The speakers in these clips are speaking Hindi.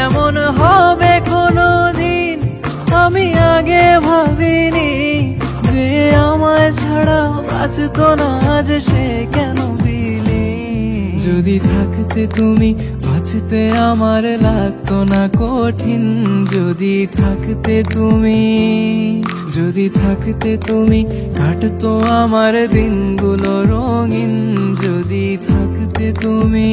এমন হবে কোনোদিন আমি আগে ভাবিনি, যে আমায় ছাড়া বাঁচতো না আজ সে কেন বিলি। যদি থাকতে তুমি বাঁচতে আমার লাগতো না কঠিন, যদি থাকতে তুমি, যদি থাকতে তুমি কাটতো আমার দিনগুলো রঙিন, যদি থাকতে তুমি।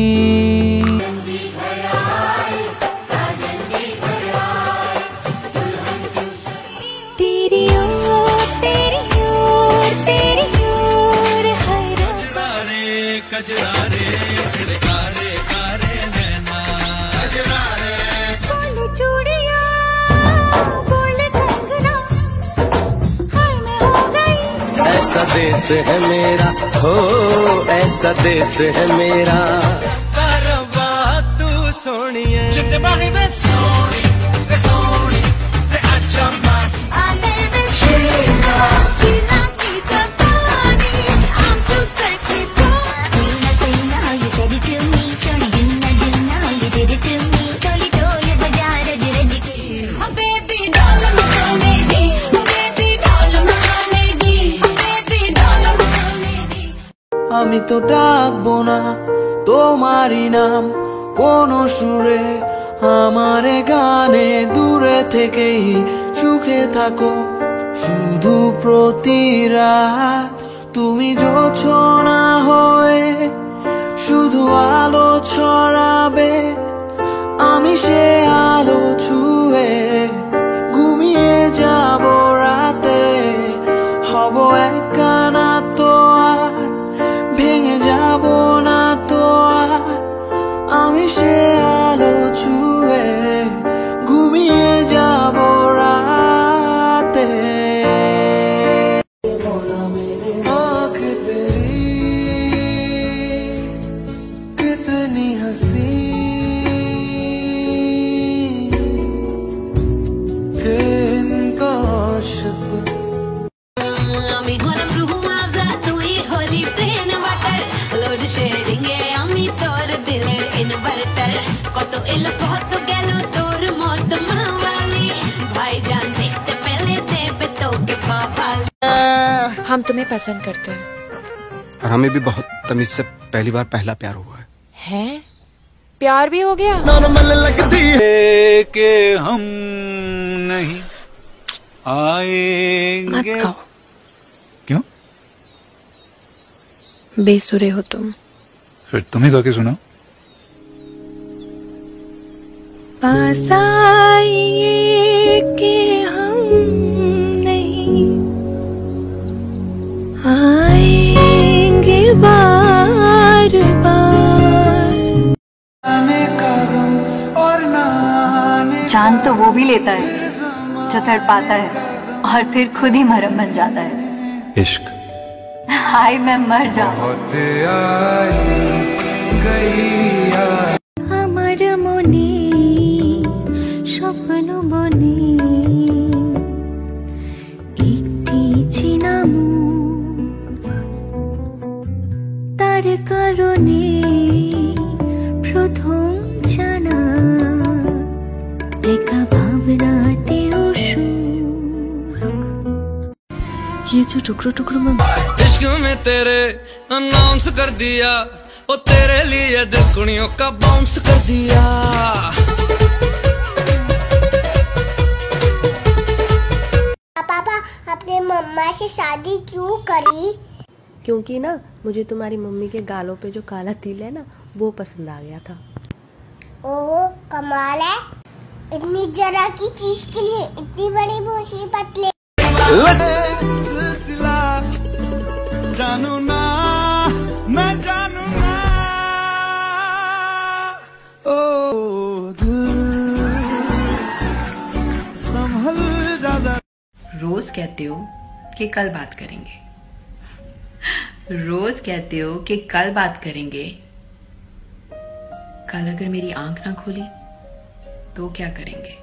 ऐसा देश है मेरा, हो ऐसा देश है मेरा। करवा तू सोनिए আমি তো ডাকবো না তোমারই নাম কোন সুরে, আমারে গানে দূরে থেকেই সুখে থাকো। শুধু প্রতি রাত তুমি জোছনা হয়ে শুধু আলো ছড়াবে, আমি সে আলো ছুঁয়ে ঘুমিয়ে যাব রাতে। হব একা না তো আর ভেঙে যাব না তো আর, আমি সে আলো ছুঁয়ে ঘুমিয়ে যাব রাতে। आँख तेरी कितनी हंसी कि इनका आशिक। কত এলো কত গেল তোর মত মাওয়ালি, ভাইজান দেখতে পেলে দেবে তোকে পাওয়ালি। हम तुम्हें पसंद करते हैं और हमें भी बहुत तमीज से पहली बार पहला प्यार हुआ है। हैं? प्यार भी हो गया? नॉर्मल लगती है कि हम नहीं आएंगे। मत गाओ। क्यों? बेसुरे हो तुम। फिर तुम्हें गा के सुनाओ। पास आइए कि हम नहीं आएंगे बार बार। आने का गम और ना आने जान तो वो भी लेता है जो तड़पाता है और फिर खुद ही मरहम बन जाता है। इश्क हाय मैं मर जाऊं। আমার মনে স্বপ্ন বনে একটি চিনাম, তার কারণে প্রথম জানা একা ভাবনাতেও সুখ। ये जो टुकड़ों टुकड़ों में इश्क में तेरे अनाउंस कर दिया, ओ तेरे लिए दिल कुड़ियों का बाउंस कर दिया। पापा अपने मम्मा से शादी क्यों करी? क्योंकि ना मुझे तुम्हारी मम्मी के गालों पे जो काला तिल है ना वो पसंद आ गया था। ओह कमाल है, इतनी जरा की चीज के लिए इतनी बड़ी भोसड़ी पतले। जानू ना मैं जानू ना, ओ संभल ज्यादा। रोज कहते हो कि कल बात करेंगे, रोज कहते हो कि कल बात करेंगे। कल अगर मेरी आंख ना खोली तो क्या करेंगे?